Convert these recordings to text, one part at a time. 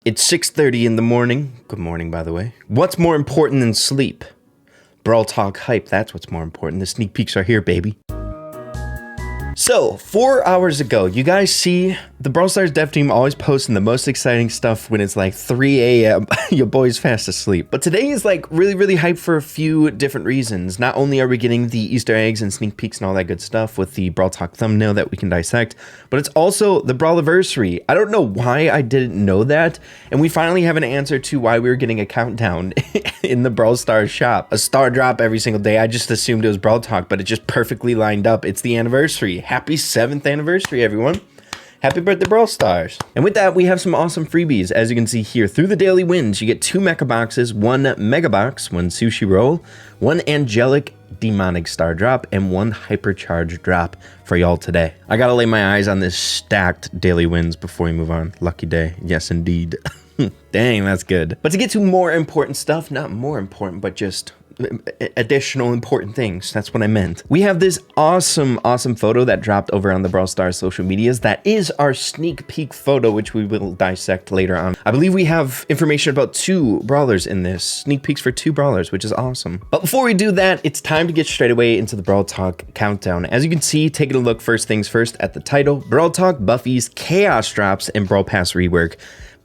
It's 6:30 in the morning. Good morning, by the way. What's more important than sleep? Brawl Talk hype, that's what's more important. The sneak peeks are here, baby. So, 4 hours ago, you guys see the Brawl Stars dev team always posting the most exciting stuff when it's like 3 a.m. Your boy's fast asleep. But today is like really hyped for a few different reasons. Not only are we getting the Easter eggs and sneak peeks and all that good stuff with the Brawl Talk thumbnail that we can dissect, but it's also the Brawlversary. I don't know why I didn't know that, and we finally have an answer to why we were getting a countdown in the Brawl Stars shop. A star drop every single day. I just assumed it was Brawl Talk, but it just perfectly lined up. It's the anniversary. Happy 7th anniversary, everyone. Happy birthday, Brawl Stars. And with that, we have some awesome freebies. As you can see here, through the daily wins, you get 2 mecha boxes, 1 mega box, 1 sushi roll, 1 angelic demonic star drop, and 1 hypercharge drop for y'all today. I gotta lay my eyes on this stacked daily wins before we move on. Lucky day. Yes, indeed. Dang, that's good. But to get to more important stuff, not more important, but just additional important things. That's what I meant. We have this awesome photo that dropped over on the Brawl Stars social medias. That is our sneak peek photo, which we will dissect later on. I believe we have information about 2 brawlers in this. Sneak peeks for 2 brawlers, which is awesome. But before we do that, it's time to get straight away into the Brawl Talk countdown. As you can see, taking a look first things first at the title, Brawl Talk, Buffies, Chaos Drops, and Brawl Pass rework.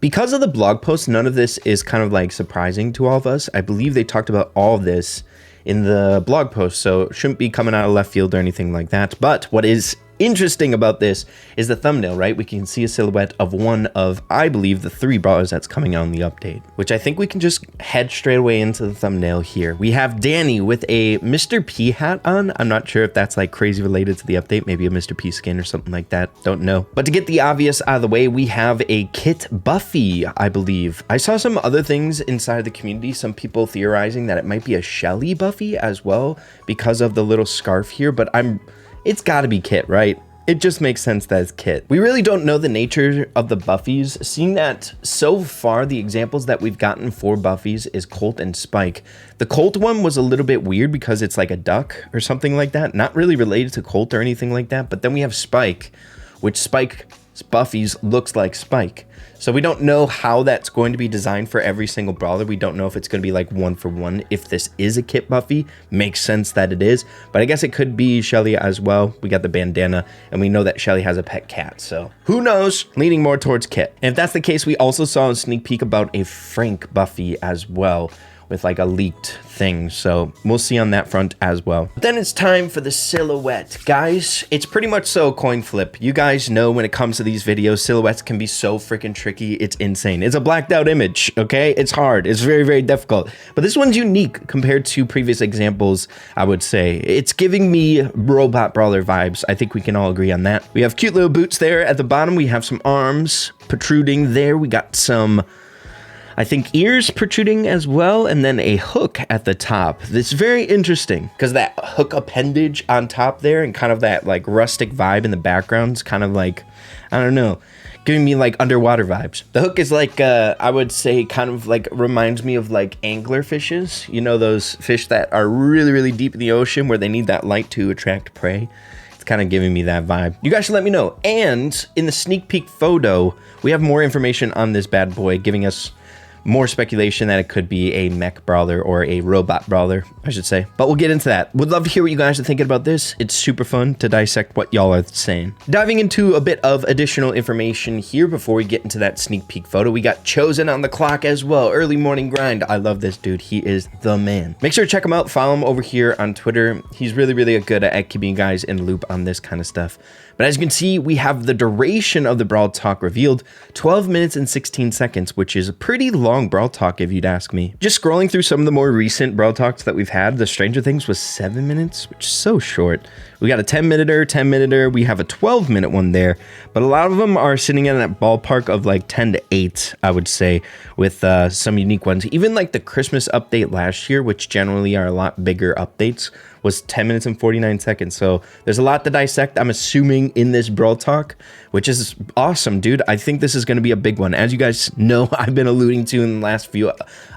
Because of the blog post, none of this is kind of like surprising to all of us. I believe they talked about all of this in the blog post, so it shouldn't be coming out of left field or anything like that. But what is interesting about this is the thumbnail, right? We can see a silhouette of one of, I believe, the 3 brawlers that's coming out in the update, which I think we can just head straight away into the thumbnail here. We have Danny with a Mr. P hat on. I'm not sure if that's like crazy related to the update, maybe a Mr. P skin or something like that. Don't know. But to get the obvious out of the way, we have a Kit Buffy, I believe. I saw some other things inside the community, some people theorizing that it might be a Shelly Buffy as well because of the little scarf here, but it's gotta be Kit, right? It just makes sense that it's Kit. We really don't know the nature of the Buffies, seeing that so far the examples that we've gotten for Buffies is Colt and Spike. The Colt one was a little bit weird because it's like a duck or something like that. Not really related to Colt or anything like that, but then we have Spike, which Spike's Buffies looks like Spike. So we don't know how that's going to be designed for every single brawler. We don't know if it's going to be like 1 for 1. If this is a Kit Buffy, makes sense that it is. But I guess it could be Shelly as well. We got the bandana, and we know that Shelly has a pet cat. So who knows? Leaning more towards Kit. And if that's the case, we also saw a sneak peek about a Frank Buffy as well, with like a leaked thing, so we'll see on that front as well. But then it's time for the silhouette. Guys, it's pretty much so coin flip. You guys know when it comes to these videos, silhouettes can be so freaking tricky, it's insane. It's a blacked out image, okay? It's hard, it's very difficult. But this one's unique compared to previous examples, I would say. It's giving me robot brawler vibes. I think we can all agree on that. We have cute little boots there at the bottom. We have some arms protruding there. We got some, I think, ears protruding as well, and then a hook at the top. This is very interesting because that hook appendage on top there and kind of that like rustic vibe in the background is kind of like, I don't know, giving me like underwater vibes. The hook is like, I would say kind of like reminds me of like angler fishes. You know, those fish that are really deep in the ocean where they need that light to attract prey. Kind of giving me that vibe. You guys should let me know. And in the sneak peek photo, we have more information on this bad boy, giving us more speculation that it could be a mech brawler or a robot brawler, I should say. But we'll get into that. Would love to hear what you guys are thinking about this. It's super fun to dissect what y'all are saying. Diving into a bit of additional information here before we get into that sneak peek photo, we got Chosen on the clock as well. Early morning grind. I love this dude. He is the man. Make sure to check him out. Follow him over here on Twitter. He's really good at keeping you guys in the loop on this kind of stuff. But as you can see, we have the duration of the Brawl Talk revealed, 12 minutes and 16 seconds, which is a pretty long Brawl Talk if you'd ask me. Just scrolling through some of the more recent Brawl Talks that we've had, the Stranger Things was 7 minutes, which is so short. We got a 10-minute, we have a 12-minute one there, but a lot of them are sitting in that ballpark of like 10 to 8, I would say, with some unique ones. Even like the Christmas update last year, which generally are a lot bigger updates, was 10 minutes and 49 seconds. So there's a lot to dissect, I'm assuming, in this Brawl Talk, which is awesome, dude. I think this is going to be a big one. As you guys know, I've been alluding to in the last few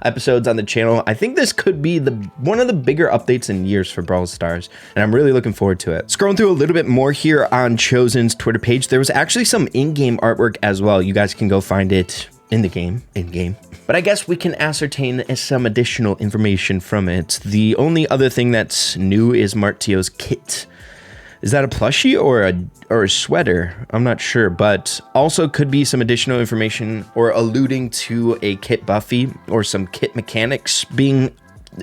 episodes on the channel, I think this could be one of the bigger updates in years for Brawl Stars, and I'm really looking forward to it. Scrolling through a little bit more here on Chosen's Twitter page, there was actually some in-game artwork as well. You guys can go find it in game. But I guess we can ascertain some additional information from it. The only other thing that's new is Martio's kit. Is that a plushie or a sweater? I'm not sure, but also could be some additional information or alluding to a kit Buffy or some kit mechanics being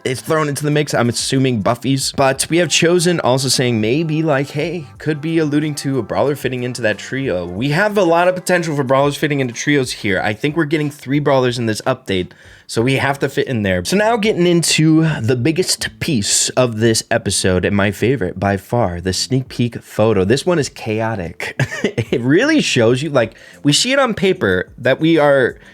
thrown into the mix. I'm assuming Buffies, but we have Chosen also saying maybe like, hey, could be alluding to a brawler fitting into that trio. We have a lot of potential for brawlers fitting into trios here. I think we're getting 3 brawlers in this update, so we have to fit in there. So now getting into the biggest piece of this episode and my favorite by far, the sneak peek photo. This one is chaotic. It really shows you, like, we see it on paper that we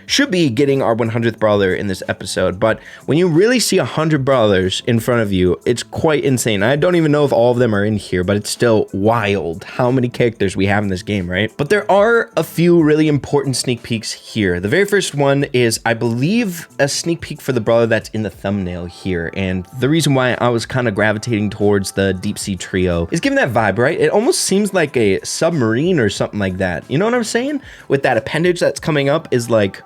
should be getting our 100th brawler in this episode, but when you really see 100 brawlers in front of you, it's quite insane. I don't even know if all of them are in here, but it's still wild how many characters we have in this game, right? But there are a few really important sneak peeks here. The very first one is, I believe, a sneak peek for the brawler that's in the thumbnail here, and the reason why I was kind of gravitating towards the deep sea trio is given that vibe, right? It almost seems like a submarine or something like that. You know what I'm saying? With that appendage that's coming up is like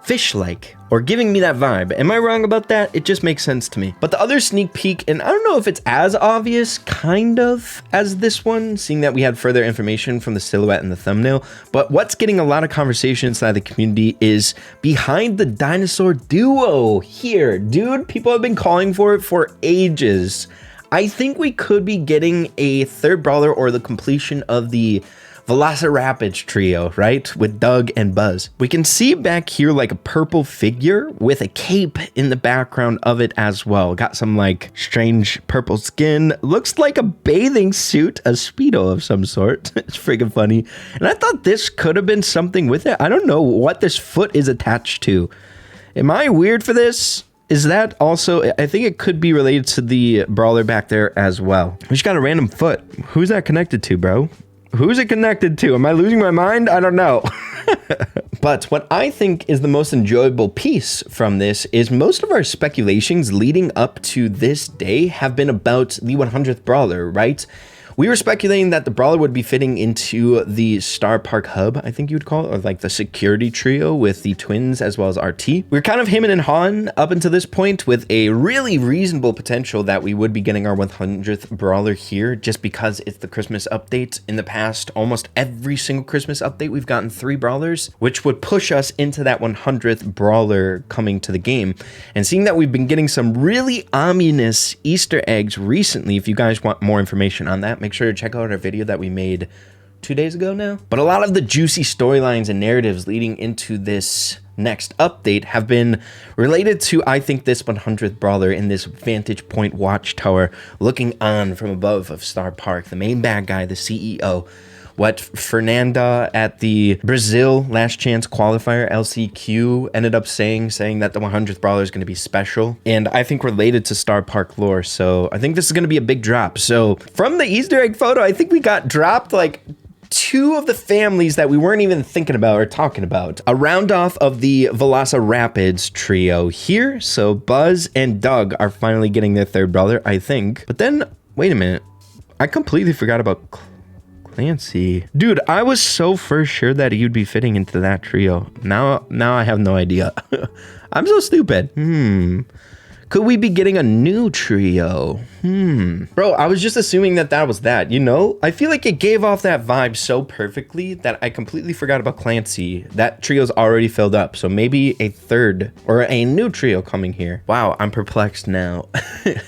fish-like, or giving me that vibe. Am I wrong about that? It just makes sense to me. But the other sneak peek, and I don't know if it's as obvious, kind of, as this one, seeing that we had further information from the silhouette and the thumbnail, but what's getting a lot of conversation inside the community is behind the dinosaur duo here. Dude, people have been calling for it for ages. I think we could be getting a 3rd brawler or the completion of the Velociraptor trio, right? With Doug and Buzz. We can see back here like a purple figure with a cape in the background of it as well. Got some like strange purple skin. Looks like a bathing suit, a Speedo of some sort. It's freaking funny. And I thought this could have been something with it. I don't know what this foot is attached to. Am I weird for this? Is that also, I think it could be related to the brawler back there as well. We just got a random foot. Who's that connected to, bro? Who's it connected to? Am I losing my mind? I don't know. But what I think is the most enjoyable piece from this is most of our speculations leading up to this day have been about the 100th brawler, right? We were speculating that the brawler would be fitting into the Star Park hub, I think you would call it, or like the security trio with the twins as well as RT. We were kind of hemming and hawing up until this point with a really reasonable potential that we would be getting our 100th brawler here just because it's the Christmas update. In the past, almost every single Christmas update, we've gotten 3 brawlers, which would push us into that 100th brawler coming to the game. And seeing that we've been getting some really ominous Easter eggs recently, if you guys want more information on that, make sure to check out our video that we made 2 days ago now. But a lot of the juicy storylines and narratives leading into this next update have been related to, I think, this 100th brawler in this vantage point watchtower looking on from above of Star Park, the main bad guy, the CEO. What Fernanda at the Brazil Last Chance qualifier LCQ ended up saying that the 100th brawler is going to be special, and I think related to Star Park lore. So I think this is going to be a big drop. So from the Easter egg photo, I think we got dropped like 2 of the families that we weren't even thinking about or talking about. A round off of the Velociraptor trio here. So Buzz and Doug are finally getting their 3rd brawler, I think. But then, wait a minute. I completely forgot about Clancy. Dude, I was so for sure that he'd be fitting into that trio. Now I have no idea. I'm so stupid. Could we be getting a new trio? Bro, I was just assuming that was that, you know? I feel like it gave off that vibe so perfectly that I completely forgot about Clancy. That trio's already filled up, so maybe a 3rd or a new trio coming here. Wow, I'm perplexed now.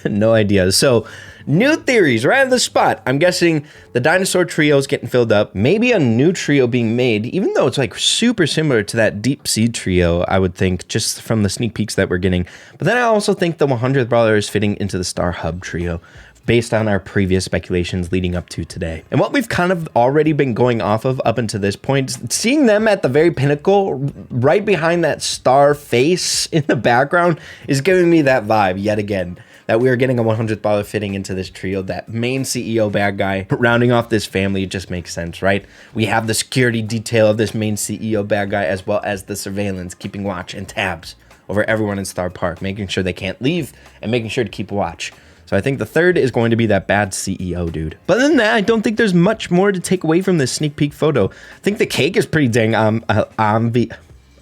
No idea. So, new theories right on the spot. I'm guessing the dinosaur trio is getting filled up. Maybe a new trio being made, even though it's like super similar to that deep sea trio, I would think, just from the sneak peeks that we're getting. But then I also think the 100th brawler is fitting into the Star Hub trio, based on our previous speculations leading up to today. And what we've kind of already been going off of up until this point, seeing them at the very pinnacle, right behind that star face in the background, is giving me that vibe yet again. That we are getting a 100th brawler fitting into this trio. That main CEO bad guy rounding off this family, it just makes sense, right? We have the security detail of this main CEO bad guy, as well as the surveillance, keeping watch and tabs over everyone in Star Park, making sure they can't leave and making sure to keep watch. So I think the 3rd is going to be that bad CEO dude. But other than that, I don't think there's much more to take away from this sneak peek photo. I think the cake is pretty dang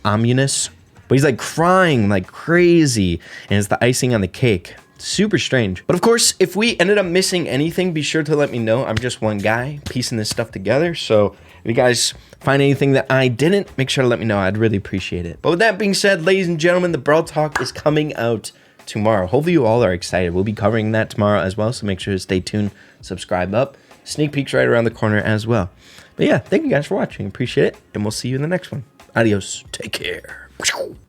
ominous. But he's like crying like crazy, and it's the icing on the cake. Super strange. But of course, if we ended up missing anything, be sure to let me know. I'm just one guy piecing this stuff together. So if you guys find anything that I didn't, make sure to let me know. I'd really appreciate it. But with that being said, ladies and gentlemen, the Brawl Talk is coming out tomorrow. Hopefully you all are excited. We'll be covering that tomorrow as well. So make sure to stay tuned, subscribe up. Sneak peeks right around the corner as well. But yeah, thank you guys for watching. Appreciate it. And we'll see you in the next one. Adios. Take care.